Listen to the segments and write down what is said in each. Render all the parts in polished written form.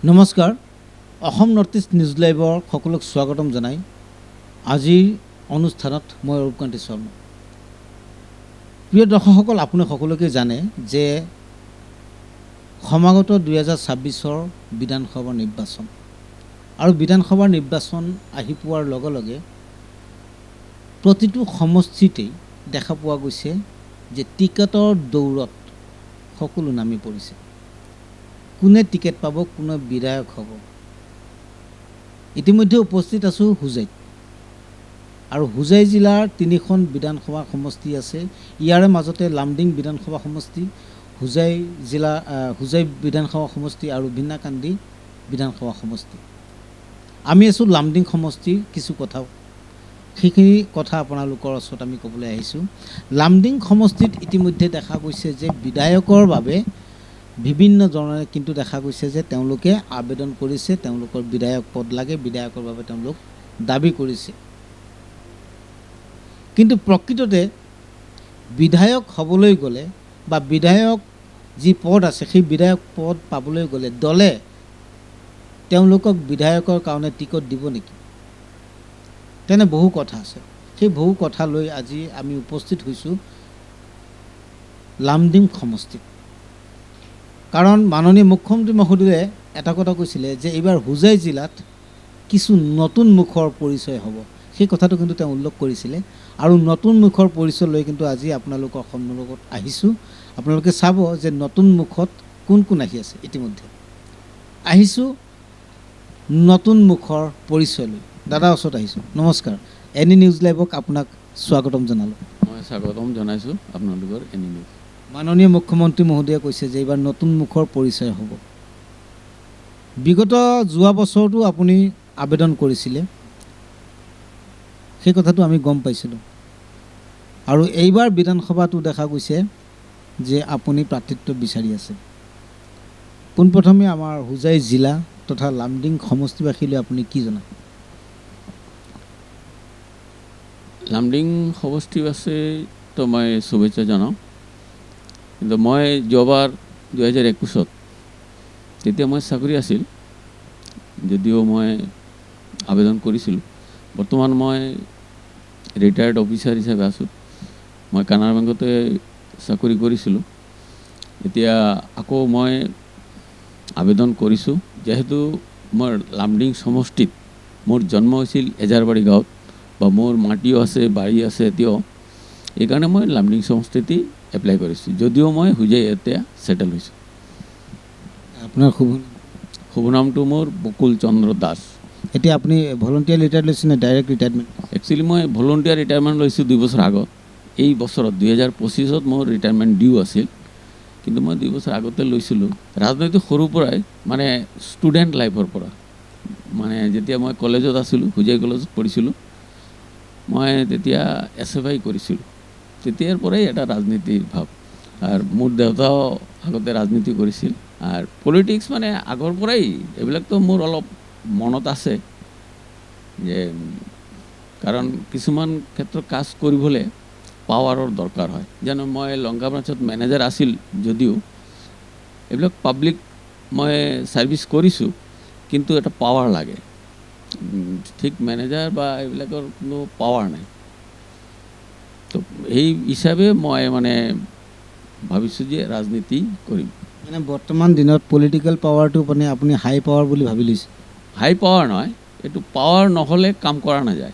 নমস্কাৰ Assam north east news লাইভৰ সকলোক স্বাগতম জনাই আজিৰ অনুষ্ঠানত মই ৰূপকান্তি শৰ্মা। প্ৰিয় দৰ্শকসকল, আপুনি সকলোকে জানে যে সমাগত 2026 বিধানসভা নিৰ্বাচন আৰু বিধানসভাৰ নিৰ্বাচন আহি পোৱাৰ লগে লগে প্ৰতিটো সমষ্টিতেই দেখা পোৱা গৈছে যে টিকেটৰ দৌৰত সকলো নামি পৰিছে। কোনে টিকেট পাব, কোনে বিধায়ক হ'ব। ইতিমধ্যে উপস্থিত আছোঁ হোজাইত, আৰু হোজাই জিলাৰ 3খন বিধানসভা সমষ্টি আছে। ইয়াৰে মাজতে লামডিং বিধানসভা সমষ্টি, হোজাই বিধানসভা সমষ্টি আৰু ভিন্নাকান্দি বিধানসভা সমষ্টি। আমি আছোঁ লামডিং সমষ্টিৰ কিছু কথা, সেইখিনি কথা আপোনালোকৰ ওচৰত আমি ক'বলৈ আহিছোঁ। লামডিং সমষ্টিত ইতিমধ্যে দেখা গৈছে যে বিধায়কৰ বাবে বিভিন্ন ধৰণে কিন্তু দেখা গৈছে যে তেওঁলোকে আবেদন কৰিছে, তেওঁলোকৰ বিধায়ক পদ লাগে, বিধায়কৰ বাবে তেওঁলোক দাবী কৰিছে। কিন্তু প্ৰকৃততে বিধায়ক হ'বলৈ গ'লে বা বিধায়ক যি পদ আছে সেই বিধায়ক পদ পাবলৈ গ'লে দলে তেওঁলোকক বিধায়কৰ কাৰণে টিকট দিব নেকি? তেনে বহু কথা আছে। সেই বহু কথা লৈ আজি আমি উপস্থিত হৈছোঁ লামডিং সমষ্টিত। কাৰণ মাননীয় মুখ্যমন্ত্ৰী মহোদয়ে এটা কথা কৈছিলে যে এইবাৰ হোজাই জিলাত কিছু নতুন মুখৰ পৰিচয় হ'ব। সেই কথাটো কিন্তু তেওঁ উল্লেখ কৰিছিলে, আৰু নতুন মুখৰ পৰিচয় লৈ কিন্তু আজি আপোনালোকৰ সন্মুখত আহিছোঁ। আপোনালোকে চাব যে নতুন মুখত কোন কোন আহি আছে। ইতিমধ্যে আহিছোঁ নতুন মুখৰ পৰিচয় লৈ। দাদা ওচৰত আহিছোঁ। নমস্কাৰ, এনি নিউজ লাইভক আপোনাক স্বাগতম জনালোঁ। মই স্বাগতম জনাইছোঁ আপোনালোকৰ এনি নিউজ। মাননীয় মুখ্যমন্ত্ৰী মহোদয়ে কৈছে যে এইবাৰ নতুন মুখৰ পৰিচয় হ'ব। বিগত যোৱা বছৰতো আপুনি আবেদন কৰিছিলে, সেই কথাটো আমি গম পাইছিলোঁ, আৰু এইবাৰ বিধানসভাতো দেখা গৈছে যে আপুনি প্ৰাৰ্থিত্ব বিচাৰি আছে। পোনপ্ৰথমে আমাৰ হোজাই জিলা তথা লামডিং সমষ্টিবাসীলৈ আপুনি কি জনায়? লামডিং সমষ্টিবাসীতো মই শুভেচ্ছা জনাওঁ। কিন্তু মই যোৱাবাৰ 2021 তেতিয়া মই চাকৰি আছিল, যদিও মই আবেদন কৰিছিলোঁ। বৰ্তমান মই ৰিটায়াৰ্ড অফিচাৰ হিচাপে আছোঁ। মই কানাড়া বেংকতে চাকৰি কৰিছিলোঁ। এতিয়া আকৌ মই আবেদন কৰিছোঁ, যিহেতু মোৰ লামডিং সমষ্টিত মোৰ জন্ম হৈছিল এজাৰবাৰী গাঁৱত, বা মোৰ মাটিও আছে, বাৰী আছে এতিয়াও। এইকাৰণে মই লামডিং সমষ্টিতেই এপ্লাই কৰিছোঁ, যদিও মই হোজাই এতিয়া ছেটেল হৈছোঁ। আপোনাৰ শুভ নামটো মোৰ বকুল চন্দ্ৰ দাস। এতিয়া আপুনি ভলণ্টিয়াৰ ৰিটায়াৰ্ড লৈছে নে ডাইৰেক্ট ৰিটায়াৰমেণ্ট? একচুৱেলি মই ভলণ্টিয়াৰ ৰিটায়াৰমেণ্ট লৈছোঁ 2 বছৰ আগত। এই বছৰত 2025 মোৰ ৰিটায়াৰমেণ্ট ডিউ আছিল, কিন্তু মই 2 বছৰ আগতে লৈছিলোঁ। ৰাজনৈতিক সৰুৰ পৰাই, মানে ষ্টুডেণ্ট লাইফৰ পৰা, মানে যেতিয়া মই কলেজত আছিলোঁ, হোজাই কলেজত পঢ়িছিলোঁ, মই তেতিয়া SFI কৰিছিলোঁ। তেতিয়াৰ পৰাই এটা ৰাজনীতিৰ ভাৱ, আৰু মোৰ দেউতাও আগতে ৰাজনীতি কৰিছিল। আৰু পলিটিক্স মানে আগৰ পৰাই এইবিলাকতো মোৰ অলপ মনত আছে, যে কাৰণ কিছুমান ক্ষেত্ৰত কাজ কৰিবলৈ পাৱাৰৰ দৰকাৰ হয়। যেনে মই লংকা ব্ৰাঞ্চত মেনেজাৰ আছিল, যদিও এইবিলাক পাব্লিক মই ছাৰ্ভিচ কৰিছোঁ, কিন্তু এটা পাৱাৰ লাগে। ঠিক মেনেজাৰ বা এইবিলাকৰ কোনো পাৱাৰ নাই। তো এই হিচাপে মই মানে ভাবিছোঁ যে ৰাজনীতি কৰিম। মানে বৰ্তমান দিনত পলিটিকেল পাৱাৰটো মানে আপুনি হাই পাৱাৰ বুলি ভাবি লৈছে? হাই পাৱাৰ নহয়, এইটো পাৱাৰ নহ'লে কাম কৰা নাযায়।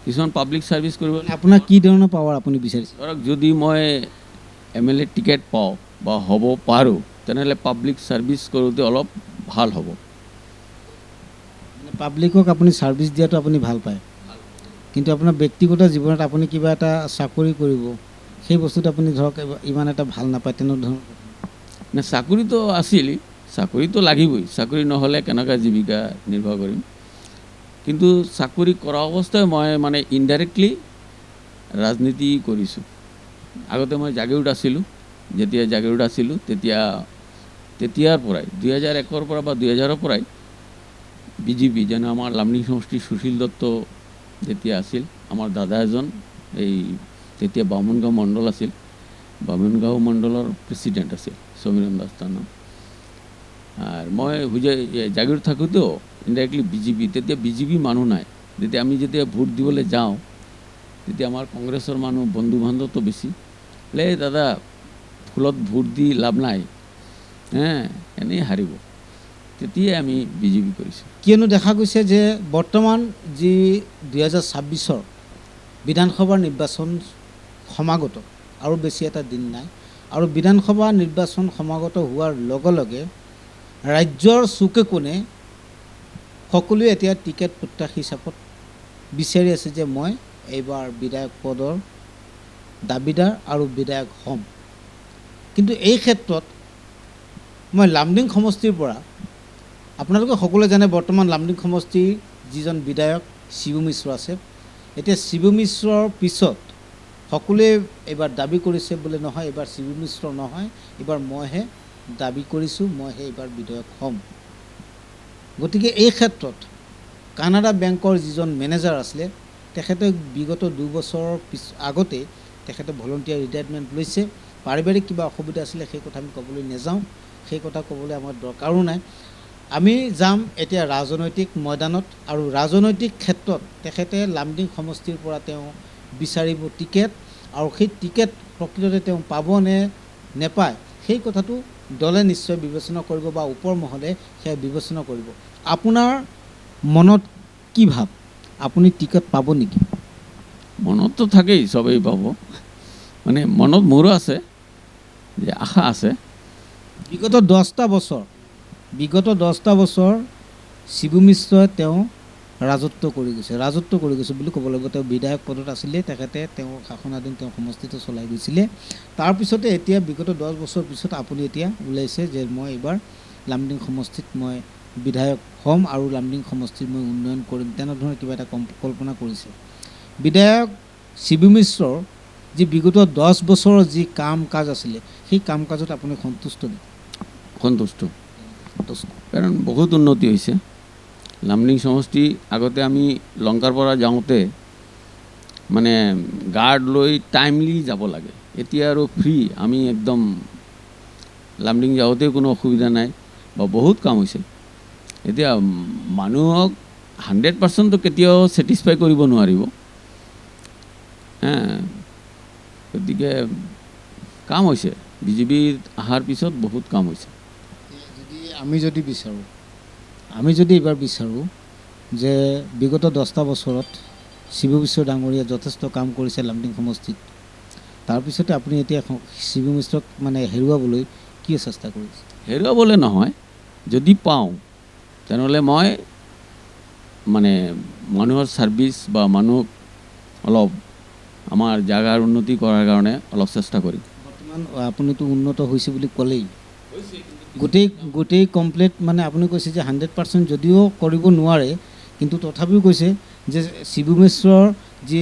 কিছুমান পাব্লিক ছাৰ্ভিচ কৰিব। আপোনাৰ কি ধৰণৰ পাৱাৰ আপুনি বিচাৰিছে? ধৰক যদি মই MLA টিকেট পাওঁ বা হ'ব পাৰোঁ, তেনেহ'লে পাব্লিক ছাৰ্ভিচ কৰোঁতে অলপ ভাল হ'ব। মানে পাব্লিকক আপুনি ছাৰ্ভিচ দিয়াটো আপুনি ভাল পায়, কিন্তু আপোনাৰ ব্যক্তিগত জীৱনত আপুনি কিবা এটা চাকৰি কৰিব, সেই বস্তুটো আপুনি ধৰক ইমান এটা ভাল নাপায়, তেনেধৰণৰ? নে চাকৰিটো আছিল, চাকৰিটো লাগিবই। চাকৰি নহ'লে কেনেকৈ জীৱিকা নিৰ্বাহ কৰিম। কিন্তু চাকৰি কৰা অৱস্থাই মই মানে ইনডাইৰেক্টলি ৰাজনীতি কৰিছোঁ। আগতে মই জাগিৰোড আছিলোঁ। যেতিয়া জাগিৰোড আছিলোঁ তেতিয়াৰ পৰাই 2001 পৰা বা 2000 পৰাই বিজেপি, যেনে আমাৰ লামডিং সমষ্টিৰ সুশীল দত্ত যেতিয়া আছিল, আমাৰ দাদা এজন এই তেতিয়া বামুণগাঁও মণ্ডল আছিল, বামুণগাঁও মণ্ডলৰ প্ৰেচিডেণ্ট আছিল সমীৰণ দাস তাৰ নাম। আৰ মই হুজাই জাগিৰোড থাকোঁতেও ইনডাইৰেক্টলি বিজেপি, তেতিয়া বিজেপি মানুহ নাই। যেতিয়া আমি ভোট দিবলৈ যাওঁ তেতিয়া আমাৰ কংগ্ৰেছৰ মানুহ বন্ধু বান্ধৱটো বেছি, বোলে "এই দাদা ফুলত ভোট দি লাভ নাই, এনেই হাৰিব", তেতিয়াই আমি বিজেপি কৰিছোঁ। কিয়নো দেখা গৈছে যে বৰ্তমান যি 2026 বিধানসভাৰ নিৰ্বাচন সমাগত, আৰু বেছি এটা দিন নাই, আৰু বিধানসভা নিৰ্বাচন সমাগত হোৱাৰ লগে লগে ৰাজ্যৰ চুকে কোণে সকলোৱে এতিয়া টিকেট প্ৰত্যাশী হিচাপত বিচাৰি আছে যে মই এইবাৰ বিধায়ক পদৰ দাবীদাৰ আৰু বিধায়ক হ'ম। কিন্তু এই ক্ষেত্ৰত মই লামডিং সমষ্টিৰ পৰা, আপোনালোকে সকলোৱে জানে বৰ্তমান লামডিং সমষ্টিৰ যিজন বিধায়ক শিবু মিশ্ৰ আছে, এতিয়া শিবু মিশ্ৰৰ পিছত সকলোৱে এইবাৰ দাবী কৰিছে বোলে নহয়, এইবাৰ শিবু মিশ্ৰ নহয়, এইবাৰ মইহে দাবী কৰিছোঁ, মইহে এইবাৰ বিধায়ক হ'ম। গতিকে এই ক্ষেত্ৰত কানাড়া বেংকৰ যিজন মেনেজাৰ আছিলে, তেখেতে বিগত 2 বছৰৰ আগতে তেখেতে ভলণ্টিয়াৰ ৰিটায়াৰমেণ্ট লৈছে। পাৰিবাৰিক কিবা অসুবিধা আছিলে, সেই কথা আমি ক'বলৈ নাযাওঁ, সেই কথা ক'বলৈ আমাৰ দৰকাৰো নাই। আমি যাম এতিয়া ৰাজনৈতিক ময়দানত, আৰু ৰাজনৈতিক ক্ষেত্ৰত তেখেতে লামডিং সমষ্টিৰ পৰা তেওঁ বিচাৰিব টিকেট, আৰু সেই টিকেট প্ৰকৃততে তেওঁ পাব নে নেপায় সেই কথাটো দলে নিশ্চয় বিবেচনা কৰিব, বা ওপৰ মহলে সেয়া বিবেচনা কৰিব। আপোনাৰ মনত কি ভাব, আপুনি টিকেট পাব নেকি? মনততো থাকেই, চবেই পাব, মানে মনত মোৰো আছে যে আশা আছে। বিগত 10টা বছৰ শিবু মিশ্ৰই তেওঁ ৰাজত্ব কৰি গৈছে বুলি ক'ব লাগিব। তেওঁ বিধায়ক পদত আছিলে, তেখেতে তেওঁ শাসনাধীন তেওঁ সমষ্টিটো চলাই গৈছিলে। তাৰপিছতে এতিয়া বিগত 10 বছৰ পিছত আপুনি এতিয়া ওলাইছে যে মই এইবাৰ লামডিং সমষ্টিত মই বিধায়ক হ'ম আৰু লামডিং সমষ্টিত মই উন্নয়ন কৰিম, তেনেধৰণৰ কিবা এটা কল্পনা কৰিছে। বিধায়ক শিবু মিশ্ৰৰ যি বিগত 10 বছৰৰ যি কাম কাজ আছিলে, সেই কাম কাজত আপুনি সন্তুষ্ট নে? সন্তুষ্ট, কাৰণ বহুত উন্নতি হৈছে। লামডিং সমষ্টি আগতে আমি লংকাৰ পৰা যাওঁতে মানে গাৰ্ড লৈ টাইমলি যাব লাগে, এতিয়া আৰু ফ্ৰী, আমি একদম লামডিং যাওঁতে কোনো অসুবিধা নাই, বা বহুত কাম হৈছে। এতিয়া মানুহক 100% কেতিয়াও ছেটিছফাই কৰিব নোৱাৰিব, গতিকে কাম হৈছে, বিজেপিত অহাৰ পিছত বহুত কাম হৈছে। আমি যদি এইবাৰ বিচাৰোঁ যে বিগত 10টা বছৰত শিবু মিশ্ৰ ডাঙৰীয়া যথেষ্ট কাম কৰিছে লামডিং সমষ্টিত, তাৰপিছতে আপুনি এতিয়া শিবু মিশ্ৰক মানে হেৰুৱাবলৈ কি চেষ্টা কৰিছে? হেৰুৱাবলৈ নহয়, যদি পাওঁ তেনেহ'লে মই মানে মানুহৰ ছাৰ্ভিচ বা মানুহক অলপ আমাৰ জাগাৰ উন্নতি কৰাৰ কাৰণে অলপ চেষ্টা কৰিম। বৰ্তমান আপুনিতো উন্নত হৈছে বুলি ক'লেই, গোটেই কমপ্লিট মানে আপুনি কৈছে যে 100% যদিও কৰিব নোৱাৰে, কিন্তু তথাপিও কৈছে যে শিবু মিশ্ৰৰ যি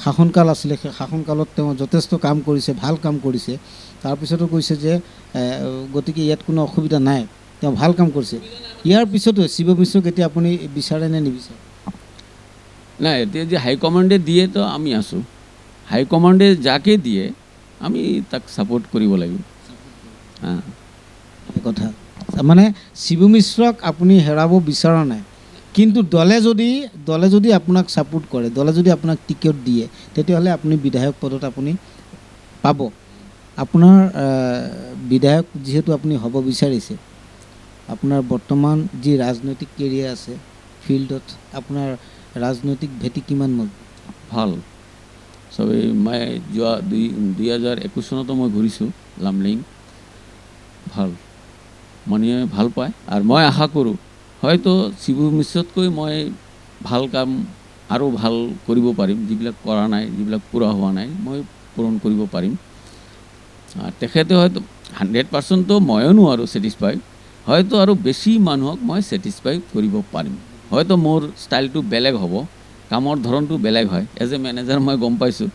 শাসনকাল আছিলে, সেই শাসনকালত তেওঁ যথেষ্ট কাম কৰিছে, ভাল কাম কৰিছে। তাৰপিছতো কৈছে যে গতিকে ইয়াত কোনো অসুবিধা নাই, তেওঁ ভাল কাম কৰিছে। ইয়াৰ পিছতো শিবু মিশ্ৰক এতিয়া আপুনি বিচাৰে নে নিবিচাৰে? নাই, এতিয়া যে হাইকমাণ্ডে দিয়ে তো আমি আছোঁ, হাইকমাণ্ডে যাকে দিয়ে আমি তাক ছাপোৰ্ট কৰিব লাগিব। কথা মানে শিবু মিশ্ৰক আপুনি হেৰাব বিচৰা নাই, কিন্তু দলে যদি আপোনাক ছাপোৰ্ট কৰে, দলে যদি আপোনাক টিকেট দিয়ে, তেতিয়াহ'লে আপুনি বিধায়ক পদত আপুনি পাব। আপোনাৰ বিধায়ক যিহেতু আপুনি হ'ব বিচাৰিছে, আপোনাৰ বৰ্তমান যি ৰাজনৈতিক কেৰিয়াৰ আছে ফিল্ডত, আপোনাৰ ৰাজনৈতিক ভেটি কিমান মজবুত? ভাল, চবেই মই যোৱা 2021 চনতো মই ঘূৰিছোঁ লামডিং, ভাল মানুহে ভাল পায়। আৰু মই আশা কৰোঁ হয়তো শিবু মিশ্ৰতকৈ মই ভাল কাম আৰু ভাল কৰিব পাৰিম, যিবিলাক কৰা নাই, যিবিলাক পূৰা হোৱা নাই মই পূৰণ কৰিব পাৰিম। তেখেতে হয়তো 100%তো ময়ো নোৱাৰোঁ ছেটিছফাই, হয়তো আৰু বেছি মানুহক মই ছেটিছফাই কৰিব পাৰিম। হয়তো মোৰ ষ্টাইলটো বেলেগ হ'ব, কামৰ ধৰণটো বেলেগ হয়। এজ এ মেনেজাৰ মই গম পাইছোঁ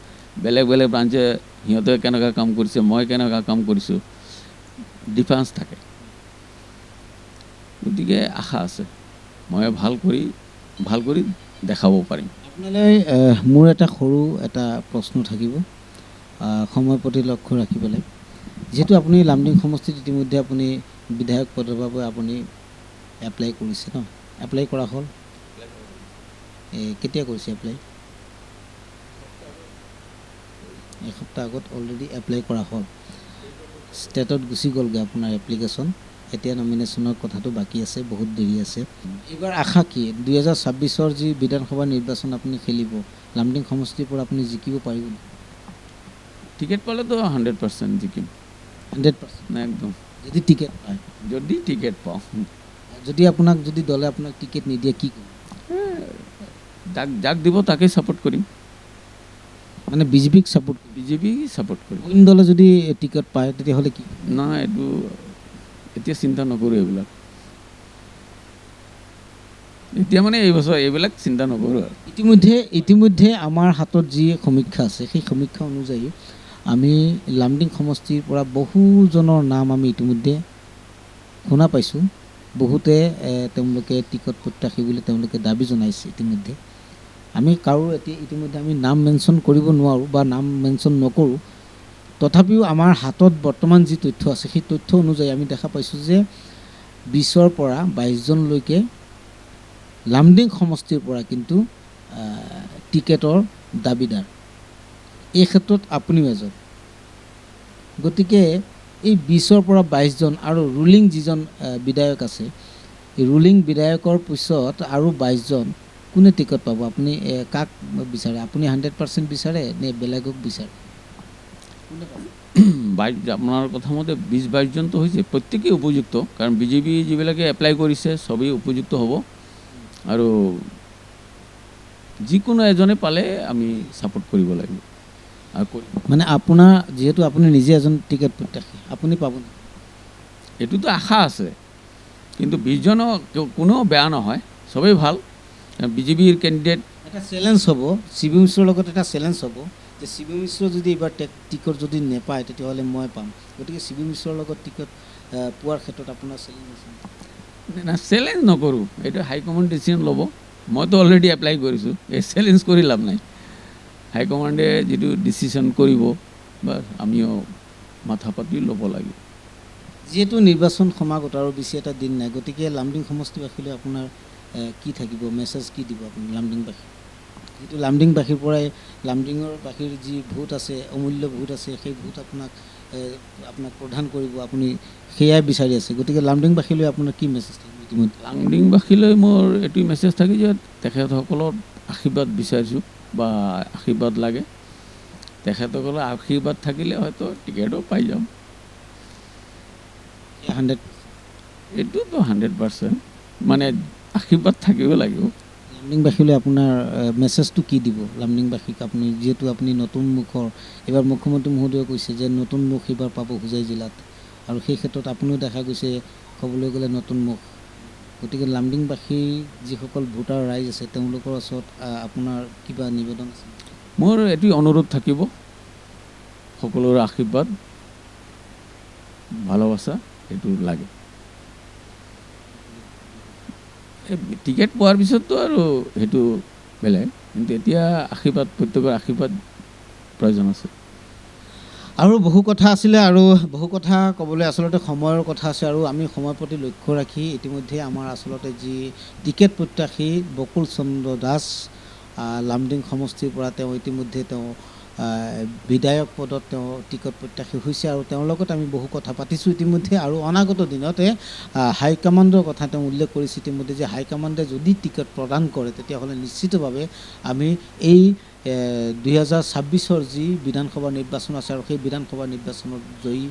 বেলেগ বেলেগ ব্ৰাঞ্চে সিহঁতে কেনেকুৱা কাম কৰিছে, মই কেনেকুৱা কাম কৰিছোঁ, ডিফাৰেঞ্চ থাকে। গতিকে আশা আছে মই ভাল কৰি দেখাব পাৰিম। আপোনালৈ মোৰ এটা সৰু এটা প্ৰশ্ন থাকিব, সময়ৰ প্ৰতি লক্ষ্য ৰাখি পেলাই। যিহেতু আপুনি লামডিং সমষ্টিত ইতিমধ্যে আপুনি বিধায়ক পদৰ বাবে আপুনি এপ্লাই কৰিছে ন? এপ্লাই কৰা হ'ল? কেতিয়া কৰিছে এপ্লাই? এসপ্তাহ আগত অলৰেডি এপ্লাই কৰা হ'ল। ষ্টেটত গুচি গ'লগৈ আপোনাৰ এপ্লিকেশ্যন। এতিয়া নমিনেশ্যনৰ কথাটো বাকী আছে, বহুত দেৰি আছে। এইবাৰ আশা কি? 2026-ৰ যি বিধানসভা নিৰ্বাচন আপুনি খেলিব, লামডিং সমষ্টিৰ পৰা আপুনি জিকিব পাৰিব? টিকেট পালেতো 100% জিকিম। 100%? একদম। যদি টিকেট পায়? যদি টিকেট পাওঁ। যদি দলে আপোনাক টিকেট নিদিয়ে কি কৰিব? যাক দিব তাকেই ছাপোৰ্ট কৰিম। মানে বিজেপিক ছাপোৰ্ট? বিজেপি ছাপোৰ্ট কৰিম। অইন দলে যদি টিকেট পায় তেতিয়াহ'লে কি? নাই, এইটো এতিয়া চিন্তা নকৰোঁ এইবিলাক। এতিয়া মানে এই বছৰ এইবিলাক চিন্তা নকৰোঁ আৰু। ইতিমধ্যে আমাৰ হাতত যি সমীক্ষা আছে সেই সমীক্ষা অনুযায়ী আমি লামডিং সমষ্টিৰ পৰা বহুজনৰ নাম আমি ইতিমধ্যে শুনা পাইছোঁ। বহুতে তেওঁলোকে টিকট প্ৰত্যাশী বুলি তেওঁলোকে দাবী জনাইছে ইতিমধ্যে। আমি কাৰো ইতিমধ্যে আমি নাম মেনশ্যন কৰিব নোৱাৰোঁ বা নাম মেনশ্যন নকৰোঁ। তথাপিও আমাৰ হাতত বৰ্তমান যি তথ্য আছে সেই তথ্য অনুযায়ী আমি দেখা পাইছোঁ যে 20ৰ পৰা 22জনলৈকে লামডিং সমষ্টিৰ পৰা কিন্তু টিকেটৰ দাবীদাৰ। এই ক্ষেত্ৰত আপুনিও এজন। গতিকে এই 20ৰ পৰা 22জন আৰু ৰুলিং যিজন বিধায়ক আছে, এই ৰুলিং বিধায়কৰ পিছত আৰু 22জন কোনে টিকট পাব? আপুনি কাক বিচাৰে? আপুনি 100% বিচাৰে নে বেলেগক বিচাৰে? কোনে পাব? আপোনাৰ কথা মতে 20-22জনটো হৈছে, প্ৰত্যেকেই উপযুক্ত। কাৰণ বিজেপি যিবিলাকে এপ্লাই কৰিছে চবেই উপযুক্ত হ'ব আৰু যিকোনো এজনে পালে আমি ছাপোৰ্ট কৰিব লাগিব। মানে আপোনাৰ যিহেতু আপুনি নিজে এজন টিকেট প্ৰত্যাশী, আপুনি পাবনে? এইটোতো আশা আছে, কিন্তু 20জনো কোনেও বেয়া নহয়, চবেই ভাল। বিজেপিৰ কেণ্ডিডেট এটা চেলেঞ্জ হ'ব, শিবু মিশ্ৰৰ লগত এটা চেলেঞ্জ হ'ব যে শিবু মিশ্ৰ যদি এইবাৰ টিকট যদি নেপায় তেতিয়াহ'লে মই পাম। গতিকে শিবু মিশ্ৰৰ লগত টিকট পোৱাৰ ক্ষেত্ৰত আপোনাৰ চেলেঞ্জ আছে? না, চেলেঞ্জ নকৰোঁ, এইটো হাইকমাণ্ড ডিচিশ্যন ল'ব। মইতো অলৰেডি এপ্লাই কৰিছোঁ, এই চেলেঞ্জ কৰি লাভ নাই। হাইকমাণ্ডে যিটো ডিচিশ্যন কৰিব বা আমিও মাথা পাতি ল'ব লাগিব। যিহেতু নিৰ্বাচন সমাগত আৰু বেছি এটা দিন নাই, গতিকে লামডিং সমষ্টিবাসীলৈ আপোনাৰ কি থাকিব, মেছেজ কি দিব আপুনি লামডিংবাসী? যিটো লামডিংবাসীৰ পৰাই লামডিঙৰ বাসীৰ যি ভোট আছে, অমূল্য ভোট আছে, সেই ভোট আপোনাক প্ৰদান কৰিব, আপুনি সেয়াই বিচাৰি আছে। গতিকে লামডিংবাসীলৈ আপোনাৰ কি মেছেজ থাকিব? ইতিমধ্যে লামডিংবাসীলৈ মোৰ এইটো মেছেজ থাকে যে তেখেতসকলৰ আশীৰ্বাদ বিচাৰিছোঁ বা আশীৰ্বাদ লাগে। তেখেতসকলৰ আশীৰ্বাদ থাকিলে হয়তো টিকেটো পাই যাম। 100? এইটোতো 100%, মানে আশীৰ্বাদ থাকিব লাগিব। লামডিংবাসীলৈ আপোনাৰ মেছেজটো কি দিব লামডিংবাসীক? আপুনি যিহেতু আপুনি নতুন মুখৰ, এইবাৰ মুখ্যমন্ত্ৰী মহোদয়ে কৈছে যে নতুন মুখ এইবাৰ পাব হোজাই জিলাত, আৰু সেই ক্ষেত্ৰত আপুনিও দেখা গৈছে ক'বলৈ গ'লে নতুন মুখ। গতিকে লামডিংবাসীৰ যিসকল ভোটাৰ ৰাইজ আছে তেওঁলোকৰ ওচৰত আপোনাৰ কিবা নিবেদন আছে? মোৰ এইটো অনুৰোধ থাকিব, সকলোৰে আশীৰ্বাদ ভালোবাসা এইটো লাগে। টিকেট পোৱাৰ পিছততো আৰু সেইটো বেলেগ, কিন্তু এতিয়া আশীৰ্বাদ, প্ৰত্যেকৰ আশীৰ্বাদ প্ৰয়োজন আছে। আৰু বহু কথা আছিলে, আৰু বহু কথা ক'বলৈ আচলতে সময়ৰ কথা আছে, আৰু আমি সময়ৰ প্ৰতি লক্ষ্য ৰাখি ইতিমধ্যে আমাৰ আচলতে যি টিকেট প্ৰত্যাশী বকুল চন্দ্ৰ দাস লামডিং সমষ্টিৰ পৰা তেওঁ ইতিমধ্যে বিধায়ক পদত তেওঁ টিকট প্ৰত্যাশী হৈছে, আৰু তেওঁৰ লগত আমি বহু কথা পাতিছোঁ ইতিমধ্যে। আৰু অনাগত দিনতে হাইকমাণ্ডৰ কথা তেওঁ উল্লেখ কৰিছে ইতিমধ্যে যে হাইকমাণ্ডে যদি টিকট প্ৰদান কৰে তেতিয়াহ'লে নিশ্চিতভাৱে আমি এই 2026-ৰ যি বিধানসভা নিৰ্বাচন আছে আৰু সেই বিধানসভা নিৰ্বাচনত জয়ী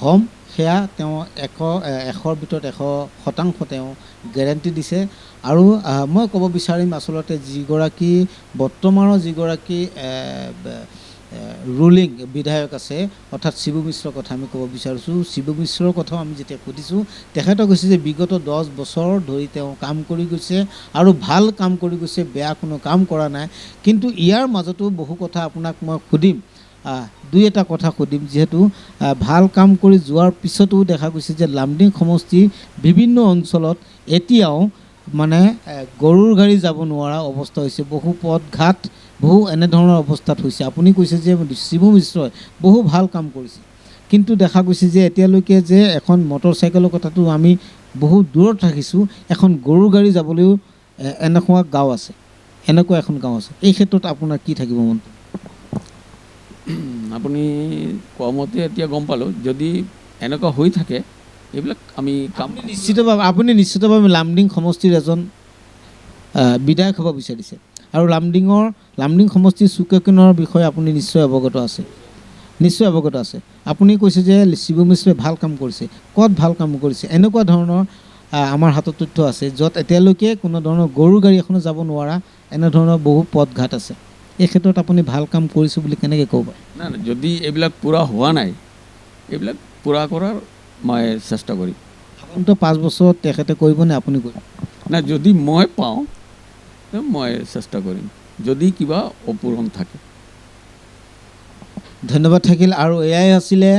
হ'ম, সেয়া তেওঁ 100ৰ ভিতৰত 100% তেওঁ গেৰেণ্টি দিছে। আৰু মই ক'ব বিচাৰিম আচলতে যিগৰাকী বৰ্তমানৰ যিগৰাকী ৰুলিং বিধায়ক আছে, অৰ্থাৎ শিবু মিশ্ৰৰ কথা আমি ক'ব বিচাৰিছোঁ। শিবু মিশ্ৰৰ কথাও আমি যেতিয়া সুধিছোঁ, তেখেতে কৈছে যে বিগত 10 বছৰ ধৰি তেওঁ কাম কৰি গৈছে আৰু ভাল কাম কৰি গৈছে, বেয়া কোনো কাম কৰা নাই। কিন্তু ইয়াৰ মাজতো বহু কথা আপোনাক মই সুধিম, দুই এটা কথা সুধিম, যিহেতু ভাল কাম কৰি যোৱাৰ পিছতো দেখা গৈছে যে লামডিং সমষ্টিৰ বিভিন্ন অঞ্চলত এতিয়াও মানে গৰুৰ গাড়ী যাব নোৱাৰা অৱস্থা হৈছে, বহু পথ ঘাট বহু এনেধৰণৰ অৱস্থাত হৈছে। আপুনি কৈছে যে শিবু মিশ্ৰই বহু ভাল কাম কৰিছে, কিন্তু দেখা গৈছে যে এতিয়ালৈকে যে এখন মটৰচাইকেলৰ কথাটো আমি বহুত দূৰত ৰাখিছোঁ, এখন গৰু গাড়ী যাবলৈও এনেকুৱা গাঁও আছে, এনেকুৱা এখন গাঁও আছে। এই ক্ষেত্ৰত আপোনাৰ কি থাকিব মন? আপুনি কোৱা মতে এতিয়া গম পালোঁ, যদি এনেকুৱা হৈ থাকে এইবিলাক আমি কাম আপুনি নিশ্চিতভাৱে লামডিং সমষ্টিৰ এজন বিধায়ক হ'ব বিচাৰিছে আৰু লামডিং সমষ্টিৰ চুকেকোণৰ বিষয়ে আপুনি নিশ্চয় অৱগত আছে। আপুনি কৈছে যে শিৱ মিশ্ৰে ভাল কাম কৰিছে। ক'ত ভাল কাম কৰিছে? এনেকুৱা ধৰণৰ আমাৰ হাতত তথ্য আছে য'ত এতিয়ালৈকে কোনো ধৰণৰ গৰু গাড়ী এখনো যাব নোৱাৰা এনেধৰণৰ বহু পথঘাট আছে। এই ক্ষেত্ৰত আপুনি ভাল কাম কৰিছোঁ বুলি কেনেকৈ ক'ব পাৰে? নাই যদি এইবিলাক পূৰা হোৱা নাই, এইবিলাক পূৰা কৰাৰ মই চেষ্টা কৰিম। আগন্তুক 5 বছৰত তেখেতে কৰিবনে আপুনি কৰিব? নাই, যদি মই পাওঁ মই চেষ্টা কৰিম, যদি কিবা অপূৰণ থাকে। ধন্যবাদ থাকিল। আৰু এয়াই আছিলে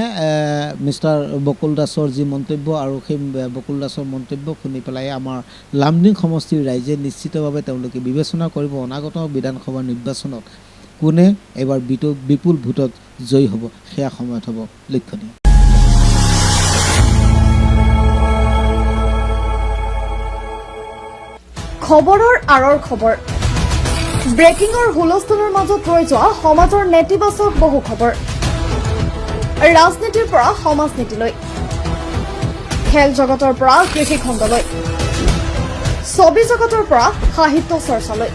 মিষ্টাৰ বকুল দাসৰ যি মন্তব্য, আৰু সেই বকুল দাসৰ মন্তব্য শুনি পেলাই আমাৰ লামডিং সমষ্টিৰ ৰাইজে নিশ্চিতভাৱে তেওঁলোকে বিবেচনা কৰিব অনাগত বিধানসভা নিৰ্বাচনত কোনে এইবাৰ বিপুল ভোটত জয়ী হ'ব, সেয়া সময়ত হ'ব লক্ষণীয়। খবৰৰ আঁৰৰ খবৰ, ব্ৰেকিঙৰ হুলস্থুলৰ মাজত ৰৈ যোৱা সমাজৰ নেতিবাচক বহু খবৰ, ৰাজনীতিৰ পৰা সমাজ নীতিলৈ, খেল জগতৰ পৰা কৃষি খণ্ডলৈ, ছবি জগতৰ পৰা সাহিত্য চৰ্চালৈ,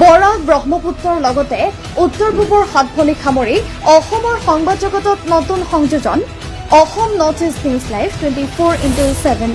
বৰাক ব্ৰহ্মপুত্ৰৰ লগতে উত্তৰ পূবৰ সাতভনী সামৰি অসমৰ সংবাদ জগতত নতুন সংযোজন Assam north east news live 24/7।